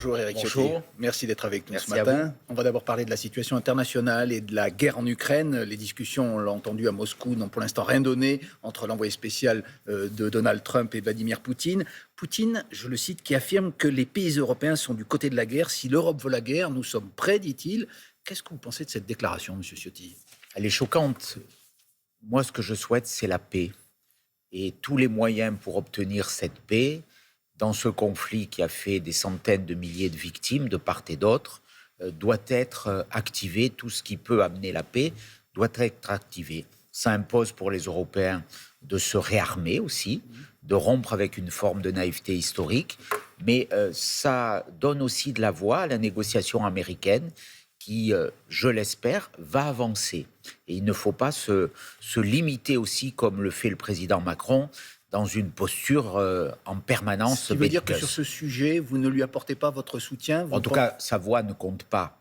Bonjour Éric Ciotti, Bonjour. merci d'être avec nous Merci ce matin. On va d'abord parler de la situation internationale et de la guerre en Ukraine. Les discussions, on l'a entendu à Moscou, n'ont pour l'instant rien donné entre l'envoyé spécial de Donald Trump et Vladimir Poutine. Poutine, je le cite, qui affirme que les pays européens sont du côté de la guerre. Si l'Europe veut la guerre, nous sommes prêts, dit-il. Qu'est-ce que vous pensez de cette déclaration, M. Ciotti ? Elle est choquante. Moi, ce que je souhaite, c'est la paix. Et tous les moyens pour obtenir cette paix, dans ce conflit qui a fait des centaines de milliers de victimes de part et d'autre, doit être activé. Tout ce qui peut amener la paix doit être activé. Ça impose pour les Européens de se réarmer aussi, de rompre avec une forme de naïveté historique, mais ça donne aussi de la voix à la négociation américaine qui, je l'espère, va avancer. Et il ne faut pas se limiter aussi, comme le fait le président Macron, dans une posture en permanence. Ce qui veut dire que sur ce sujet, vous ne lui apportez pas votre soutien. En tout cas, sa voix ne compte pas.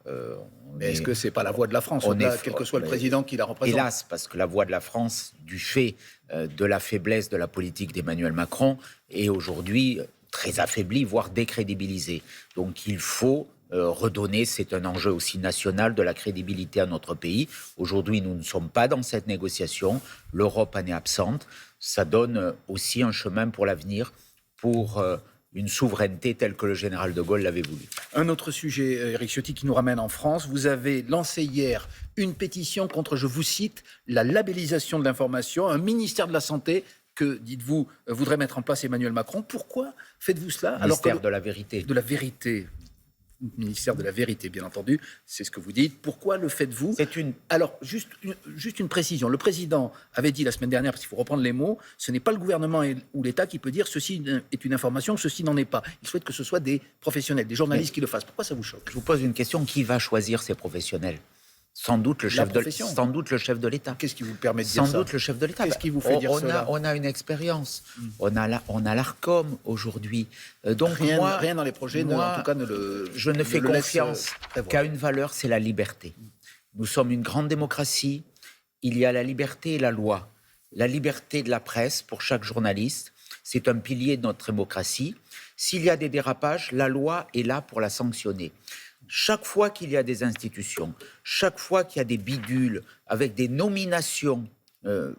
Mais est-ce que ce n'est pas la voix de la France, quel que soit le président qui la représente ? Hélas, parce que la voix de la France, du fait de la faiblesse de la politique d'Emmanuel Macron, est aujourd'hui très affaiblie, voire décrédibilisée. Donc il faut redonner, c'est un enjeu aussi national, de la crédibilité à notre pays. Aujourd'hui, nous ne sommes pas dans cette négociation. L'Europe en est absente. Ça donne aussi un chemin pour l'avenir, pour une souveraineté telle que le général de Gaulle l'avait voulu. Un autre sujet, Éric Ciotti, qui nous ramène en France. Vous avez lancé hier une pétition contre, je vous cite, la labellisation de l'information, un ministère de la Santé que, dites-vous, voudrait mettre en place Emmanuel Macron. Pourquoi faites-vous cela ? Ministère de la vérité. De la vérité. Ministère de la vérité, bien entendu, c'est ce que vous dites. Pourquoi le faites-vous ? Alors, juste une précision. Le président avait dit la semaine dernière, parce qu'il faut reprendre les mots, ce n'est pas le gouvernement ou l'État qui peut dire ceci est une information, ceci n'en est pas. Il souhaite que ce soit des professionnels, des journalistes qui le fassent. Pourquoi ça vous choque ? Je vous pose une question. Qui va choisir ces professionnels ? Sans doute le chef de l'État. Qu'est-ce qui vous permet de dire ça ? Sans doute le chef de l'État. Qu'est-ce qui vous fait dire cela ? On a une expérience. On a l'ARCOM aujourd'hui. Donc rien dans les projets, en tout cas, je ne fais confiance qu'à une valeur, c'est la liberté. Nous sommes une grande démocratie. Il y a la liberté et la loi. La liberté de la presse pour chaque journaliste, c'est un pilier de notre démocratie. S'il y a des dérapages, la loi est là pour la sanctionner. Chaque fois qu'il y a des institutions, chaque fois qu'il y a des bidules avec des nominations,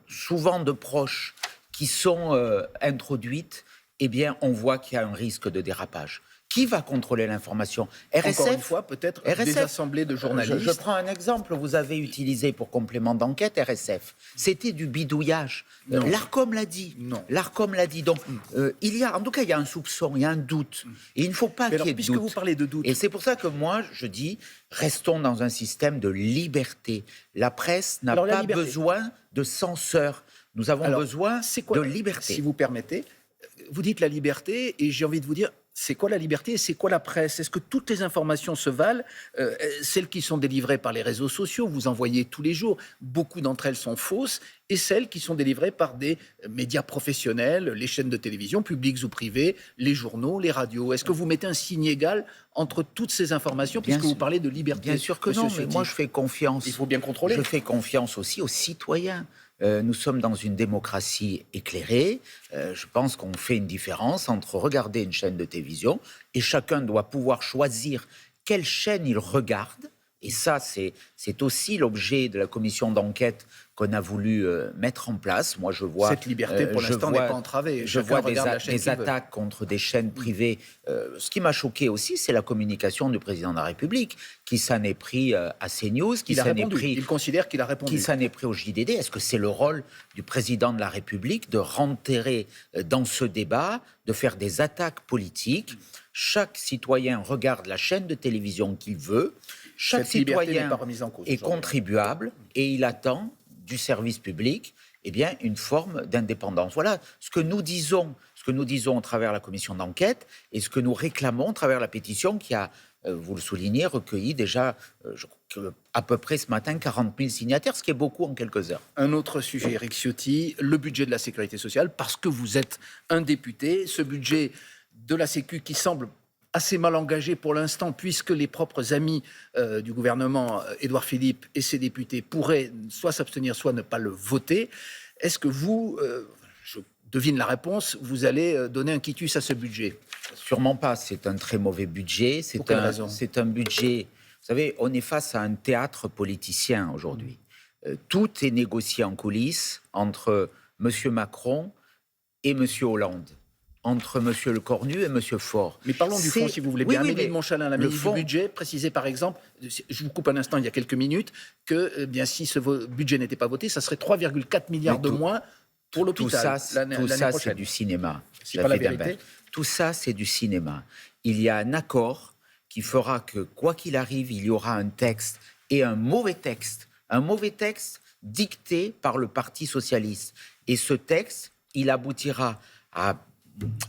souvent de proches, qui sont introduites, eh bien, on voit qu'il y a un risque de dérapage. Qui va contrôler l'information ? RSF ? Encore une fois, peut-être des assemblées de journalistes. Je prends un exemple. Vous avez utilisé pour complément d'enquête RSF. C'était du bidouillage. L'ARCOM l'a dit. Non. L'ARCOM l'a dit. Donc, il y a un soupçon, il y a un doute. Et il ne faut pas qu'il y ait de doute. Puisque vous parlez de doute... Et c'est pour ça que moi, je dis, restons dans un système de liberté. La presse n'a pas besoin de censeurs. Nous avons besoin de liberté. Si vous permettez, vous dites la liberté, et j'ai envie de vous dire... C'est quoi la liberté et c'est quoi la presse ? Est-ce que toutes les informations se valent ? Celles qui sont délivrées par les réseaux sociaux, vous envoyez tous les jours, beaucoup d'entre elles sont fausses, et celles qui sont délivrées par des médias professionnels, les chaînes de télévision, publiques ou privées, les journaux, les radios. Est-ce que vous mettez un signe égal entre toutes ces informations, puisque vous parlez de liberté ? Bien sûr que non, mais moi je fais confiance. Il faut bien contrôler. Je fais confiance aussi aux citoyens. Nous sommes dans une démocratie éclairée. Je pense qu'on fait une différence entre regarder une chaîne de télévision et chacun doit pouvoir choisir quelle chaîne il regarde. Et ça, c'est aussi l'objet de la commission d'enquête qu'on a voulu mettre en place. Moi, je vois... Cette liberté, pour l'instant, n'est pas entravée. Je vois des attaques contre des chaînes privées. Ce qui m'a choqué aussi, c'est la communication du président de la République, qui s'en est pris à CNews, il considère qu'il a répondu. Qui s'en est pris au JDD. Est-ce que c'est le rôle du président de la République de rentrer dans ce débat, de faire des attaques politiques ? Chaque citoyen regarde la chaîne de télévision qu'il veut. Chaque citoyen est contribuable et il attend du service public une forme d'indépendance. Voilà ce que nous disons à travers la commission d'enquête et ce que nous réclamons à travers la pétition qui a, vous le soulignez, recueilli déjà, à peu près ce matin, 40 000 signataires, ce qui est beaucoup en quelques heures. Un autre sujet, Éric Ciotti, le budget de la sécurité sociale, parce que vous êtes un député, ce budget de la Sécu qui semble assez mal engagé pour l'instant, puisque les propres amis du gouvernement, Édouard Philippe et ses députés, pourraient soit s'abstenir, soit ne pas le voter. Est-ce que vous, je devine la réponse, vous allez donner un quitus à ce budget. Sûrement pas, c'est un très mauvais budget. Pour quelle raison ? C'est un budget... Vous savez, on est face à un théâtre politicien aujourd'hui. Tout est négocié en coulisses entre M. Macron et M. Hollande, entre M. Lecornu et M. Faure. Mais parlons du fond, si vous voulez bien. Oui, Amélie de Montchalin, la ministre du Budget, précisait par exemple, je vous coupe un instant, il y a quelques minutes, que eh bien, si ce budget n'était pas voté, ça serait 3,4 milliards de moins pour l'hôpital. Tout ça, c'est du cinéma. C'est pas la vérité. Tout ça, c'est du cinéma. Il y a un accord qui fera que, quoi qu'il arrive, il y aura un texte et un mauvais texte dicté par le Parti socialiste. Et ce texte, il aboutira à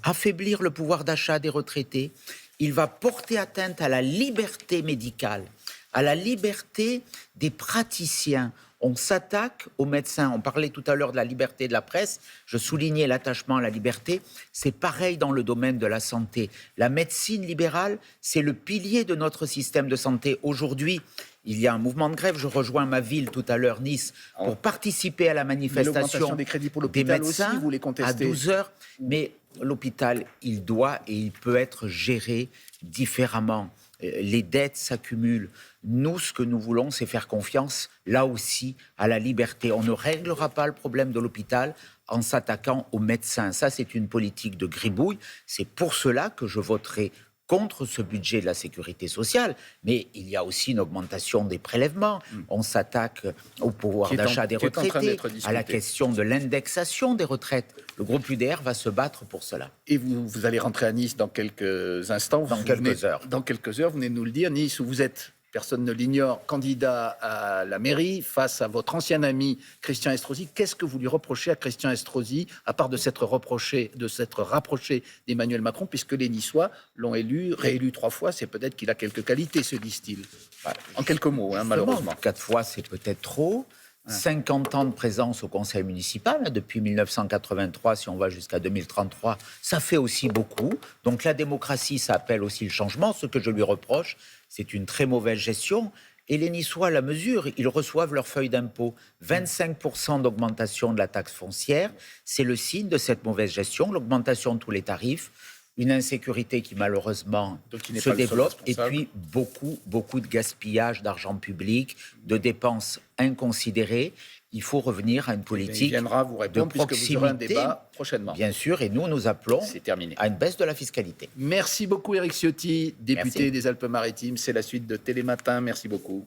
affaiblir le pouvoir d'achat des retraités. Il va porter atteinte à la liberté médicale, à la liberté des praticiens. On s'attaque aux médecins. On parlait tout à l'heure de la liberté de la presse. Je soulignais l'attachement à la liberté. C'est pareil dans le domaine de la santé. La médecine libérale, c'est le pilier de notre système de santé. Aujourd'hui, il y a un mouvement de grève. Je rejoins ma ville tout à l'heure, Nice, pour participer à la manifestation des crédits pour des l'hôpital médecins aussi, vous les contestez. à 12 heures. Mais l'hôpital, il doit et il peut être géré différemment. Les dettes s'accumulent. Nous, ce que nous voulons, c'est faire confiance, là aussi, à la liberté. On ne réglera pas le problème de l'hôpital en s'attaquant aux médecins. Ça, c'est une politique de gribouille. C'est pour cela que je voterai contre ce budget de la sécurité sociale. Mais il y a aussi une augmentation des prélèvements. On s'attaque au pouvoir d'achat des retraités, à la question de l'indexation des retraites. Le groupe UDR va se battre pour cela. Et vous allez rentrer à Nice dans quelques instants. Dans quelques heures. Dans quelques heures, vous venez de nous le dire. Nice, où vous êtes, personne ne l'ignore, candidat à la mairie face à votre ancien ami Christian Estrosi. Qu'est-ce que vous lui reprochez à Christian Estrosi, à part de s'être rapproché d'Emmanuel Macron, puisque les Niçois l'ont réélu 3 fois, c'est peut-être qu'il a quelques qualités, se disent-ils. En quelques mots, malheureusement. 4 fois, c'est peut-être trop. 50 ans de présence au conseil municipal, depuis 1983, si on va jusqu'à 2033, ça fait aussi beaucoup. Donc la démocratie, ça appelle aussi le changement. Ce que je lui reproche, c'est une très mauvaise gestion. Et les Niçois la mesurent, ils reçoivent leur feuille d'impôt. 25% d'augmentation de la taxe foncière, c'est le signe de cette mauvaise gestion, l'augmentation de tous les tarifs, une insécurité qui malheureusement se développe, et puis beaucoup de gaspillage d'argent public, de dépenses inconsidérées. Il faut revenir à une politique de proximité. Vous aurez un débat prochainement. Bien sûr, et nous appelons à une baisse de la fiscalité. Merci beaucoup Éric Ciotti, député des Alpes-Maritimes. C'est la suite de Télématin. Merci beaucoup.